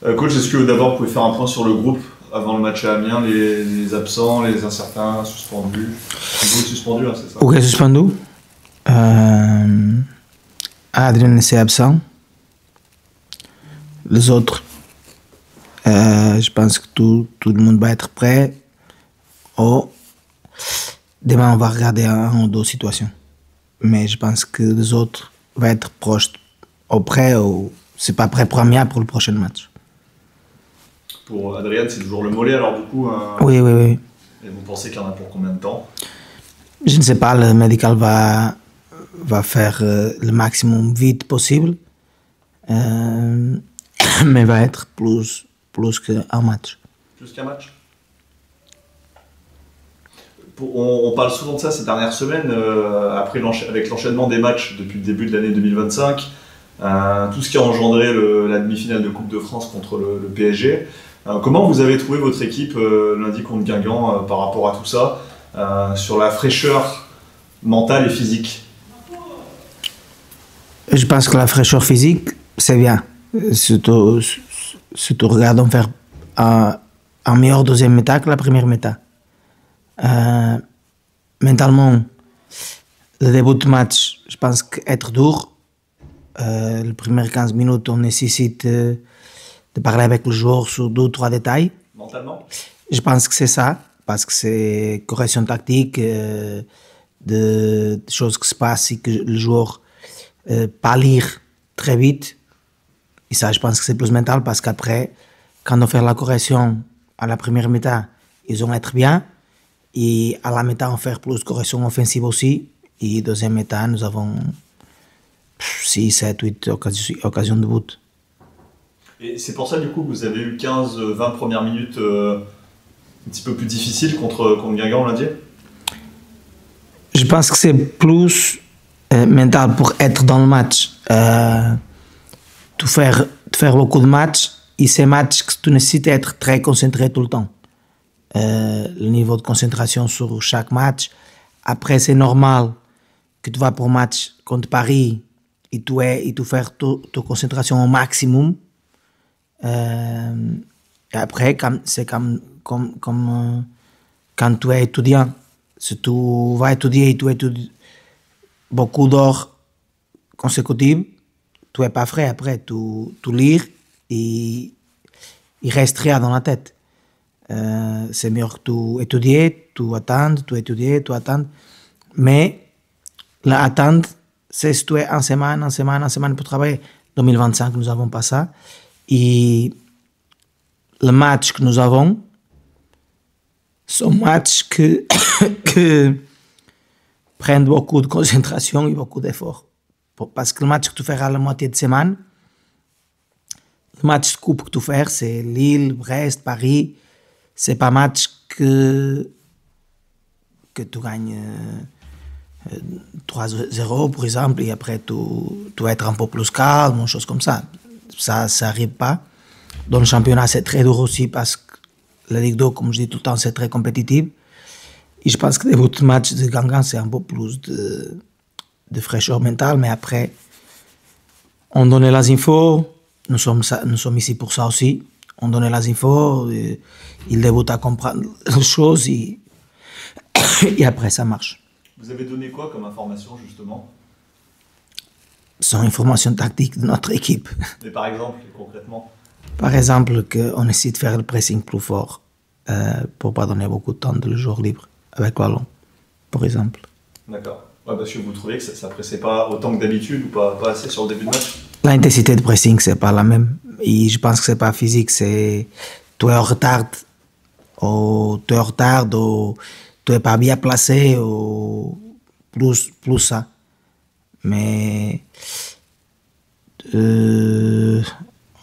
Coach, est-ce que d'abord vous pouvez faire un point sur le groupe avant le match à Amiens, les absents, les incertains, suspendus? Hugo suspendu, hein, c'est ça? Hugo suspendu. Adrien c'est absent. Les autres, je pense que tout le monde va être prêt. Demain, on va regarder un ou deux situations. Mais je pense que les autres vont être proches ou prêts. C'est pas prêt pour Amiens pour le prochain match. Pour Adrien, c'est toujours le mollet, alors du coup. Oui. Et vous pensez qu'il y en a pour combien de temps? Je ne sais pas, le médical va faire le maximum vite possible. Mais va être plus qu'un match. Plus qu'un match? On parle souvent de ça ces dernières semaines, avec l'enchaînement des matchs depuis le début de l'année 2025, tout ce qui a engendré la demi-finale de Coupe de France contre le PSG. Comment vous avez trouvé votre équipe lundi contre Guingamp par rapport à tout ça, sur la fraîcheur mentale et physique? Je pense que la fraîcheur physique, c'est bien. Surtout regardons faire un meilleur deuxième mi-temps que la première mi-temps. Mentalement, le début de match, je pense qu'être dur. Les premières 15 minutes, on nécessite de parler avec le joueur sur 2 ou 3 détails. Mentalement? Je pense que c'est ça, parce que c'est correction tactique, de choses qui se passent et que le joueur pas lire très vite. Et ça, je pense que c'est plus mental, parce qu'après, quand on fait la correction à la première mi-temps, ils vont être bien. Et à la mi-temps, on fait plus de correction offensive aussi. Et deuxième mi-temps, nous avons 6, 7, 8 occasions de but. Et c'est pour ça, du coup, que vous avez eu 15-20 premières minutes un petit peu plus difficiles contre Guingamp lundi? Je pense que c'est plus mental pour être dans le match. Tu faire beaucoup de matchs, et ces matchs que tu nécessites d'être très concentré tout le temps. Le niveau de concentration sur chaque match. Après, c'est normal que tu vas pour un match contre Paris et tu fais ta concentration au maximum. Et après, c'est comme quand tu es étudiant. Si tu vas étudier et tu étudies beaucoup d'heures consécutives, tu n'es pas frais après. Tu lis et il reste rien dans la tête. C'est mieux que tu étudies, tu attends, tu étudies, tu attends. Mais l'attente, c'est si tu es en semaine pour travailler. 2025, nous n'avons pas ça. Et le match que nous avons, sont matchs que prennent beaucoup de concentration et beaucoup d'efforts. Parce que le match que tu feras à la moitié de semaine, le match de coupe que tu fais, c'est Lille, Brest, Paris. C'est pas un match que tu gagnes 3-0 par exemple, et après tu vas être un peu plus calme, une chose comme ça. Ça n'arrive pas. Dans le championnat, c'est très dur aussi, parce que la Ligue 2, comme je dis tout le temps, c'est très compétitif. Et je pense que le début de match de Guingamp, c'est un peu plus de fraîcheur mentale, mais après, on donne les infos. Nous sommes ici pour ça aussi. On donne les infos, il débute à comprendre les choses et après ça marche. Vous avez donné quoi comme information justement? Ce sont informations tactiques de notre équipe. Mais par exemple, concrètement? Par exemple, qu'on essaie de faire le pressing plus fort pour ne pas donner beaucoup de temps de jour libre avec le ballon, par exemple. D'accord. Ouais, parce que vous trouvez que ça ne pressait pas autant que d'habitude ou pas assez sur le début de match? L'intensité de pressing, c'est pas la même. Et je pense que c'est pas physique, c'est tu es en retard, ou tu es pas bien placé, ou plus ça. Mais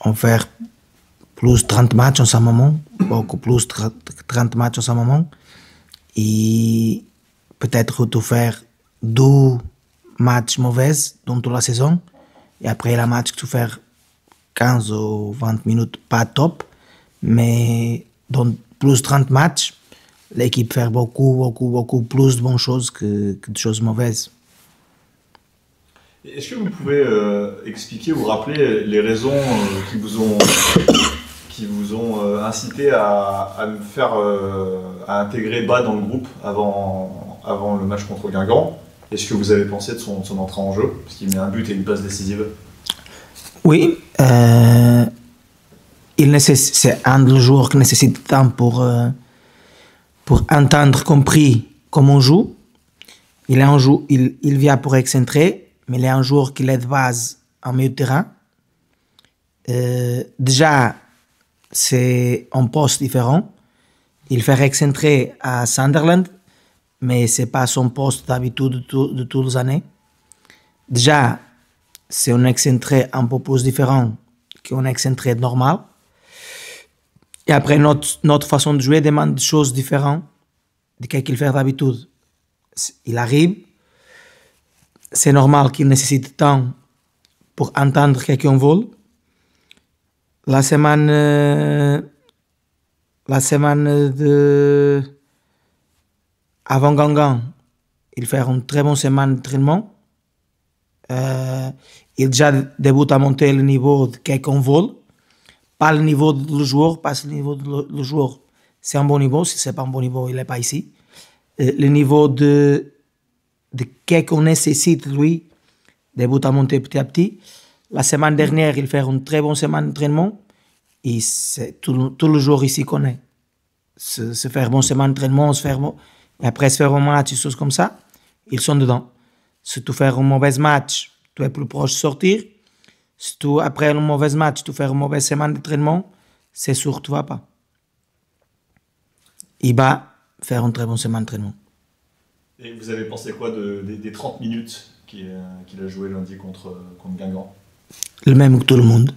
on fait plus 30 matchs en ce moment, beaucoup plus 30 matchs en ce moment. Et peut-être tu faire 2 matchs mauvais dans toute la saison. Et après le match que tu fais 15 ou 20 minutes, pas top. Mais dans plus 30 matchs, l'équipe fait beaucoup plus de bonnes choses que de choses mauvaises. Est-ce que vous pouvez expliquer ou rappeler les raisons qui vous ont incité à me faire à intégrer Bas dans le groupe avant le match contre Guingamp. Est-ce que vous avez pensé de son entrée en jeu? Parce qu'il met un but et une passe décisive. Oui, c'est un des joueurs qui nécessite du temps pour entendre, compris comment on joue. Il vient pour excentrer, mais il est un joueur qui est de base en milieu de terrain. Déjà, c'est un poste différent. Il fait excentrer à Sunderland, mais ce n'est pas son poste d'habitude de toutes les années. Déjà, c'est un excentré un peu plus différent qu'un excentré normal. Et après, notre façon de jouer demande des choses différentes de ce qu'il fait d'habitude. Il arrive, c'est normal qu'il nécessite du temps pour entendre quelqu'un vole. La semaine avant Guingamp, il fait une très bonne semaine d'entraînement. Il déjà débute à monter le niveau de quelqu'un vole. Pas le niveau du joueur, parce que le niveau du joueur, c'est un bon niveau. Si ce n'est pas un bon niveau, il n'est pas ici. Le niveau de quelqu'un nécessite, lui, débute à monter petit à petit. La semaine dernière, il fait une très bonne semaine d'entraînement. Et tout le joueur ici connaît. Se faire une bonne semaine d'entraînement, et après se faire un match, des choses comme ça, ils sont dedans. Si tu fais un mauvais match, tu es plus proche de sortir. Si tu, après un mauvais match, tu fais une mauvaise semaine d'entraînement, c'est sûr que tu ne vas pas. Il va faire une très bonne semaine d'entraînement. Et vous avez pensé quoi des 30 minutes qu'il a joué lundi contre Guingamp? Le même que tout le monde.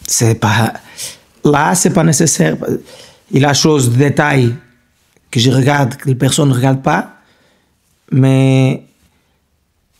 C'est pas nécessaire. Il y a des choses de détail que je regarde, que les personnes ne regardent pas, mais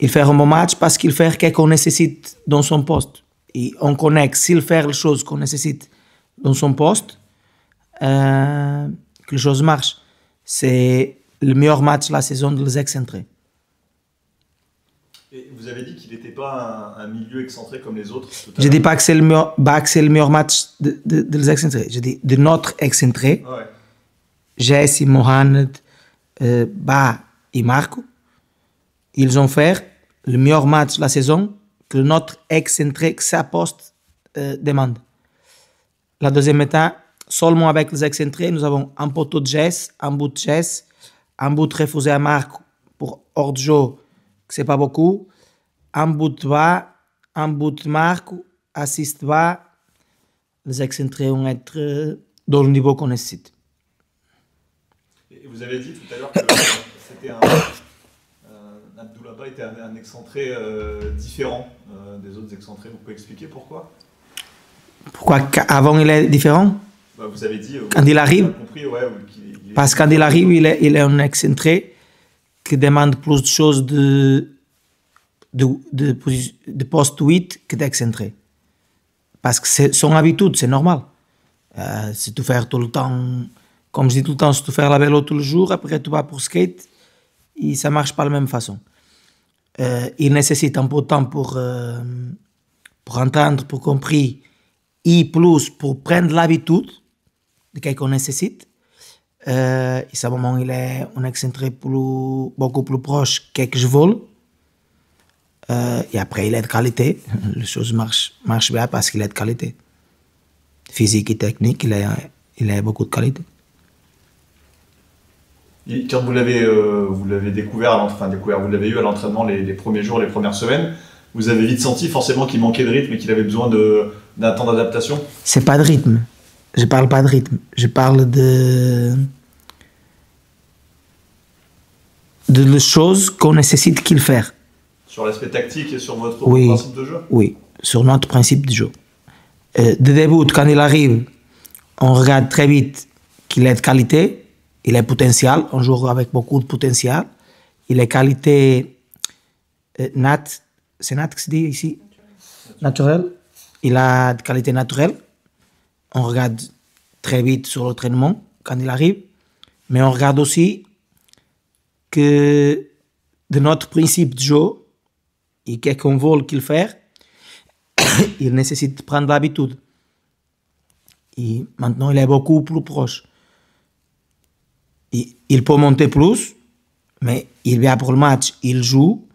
il fait un bon match parce qu'il fait ce qu'on nécessite dans son poste. Et on connaît que s'il fait les choses qu'on nécessite dans son poste, que les choses marchent. C'est le meilleur match de la saison de les excentrés. Et vous avez dit qu'il n'était pas un milieu excentré comme les autres. Je ne dis pas que c'est le meilleur match de les excentrés. Je dis de notre excentré. Ouais. Jesse, Mohamed, Ba et Marco. Ils ont fait le meilleur match de la saison que notre excentré, que sa poste demande. La deuxième mi-temps, seulement avec les excentrés, nous avons un poteau de Jesse, un bout de Jesse, un bout refusé à Marco pour hors de jeu, que c'est pas beaucoup, un bout de Ba, un bout de Marco, assist Ba. Les excentrés vont être dans le niveau qu'on nécessite. Et vous avez dit tout à l'heure que c'était Abdoullah Ba était un excentré différent des autres excentrés. Vous pouvez expliquer pourquoi? Pourquoi avant il est différent? Vous avez dit quand il arrive, compris, parce que quand il arrive, il est un excentré qui demande plus de choses de poste 8 que d'excentré. Parce que c'est son habitude, c'est normal. Si tu fais tout le temps, comme je dis tout le temps, si tu fais la vélo tous les jours, après tu vas pour skate, et ça ne marche pas de la même façon. Il nécessite un peu de temps pour entendre, pour comprendre, et plus pour prendre l'habitude de ce qu'on nécessite. Et à ce moment, il est un excentré beaucoup plus proche que je vole. Et après, il est de qualité. Les choses marchent bien parce qu'il est de qualité. Physique et technique, il a beaucoup de qualité. Et quand vous l'avez découvert, vous l'avez eu à l'entraînement les premiers jours, les premières semaines, vous avez vite senti forcément qu'il manquait de rythme et qu'il avait besoin d'un temps d'adaptation? C'est pas de rythme. Je parle pas de rythme. Je parle de les choses qu'on nécessite qu'il fasse. Sur l'aspect tactique et sur votre principe de jeu? Oui, sur notre principe de jeu. De début, quand il arrive, on regarde très vite qu'il est de qualité, il est potentiel, on joue avec beaucoup de potentiel, il est qualité c'est nat que se dit ici? Naturel. Il a de qualité naturelle. On regarde très vite sur l'entraînement quand il arrive, mais on regarde aussi que de notre principe de jeu, et qu'est-ce qu'on veut qu'il fasse, il nécessite de prendre l'habitude. Et maintenant, il est beaucoup plus proche. Il peut monter plus, mais il vient pour le match, il joue.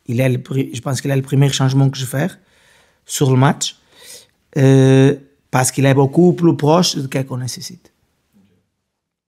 Je pense qu'il est le premier changement que je fais sur le match. Parce qu'il est beaucoup plus proche de ce qu'on nécessite.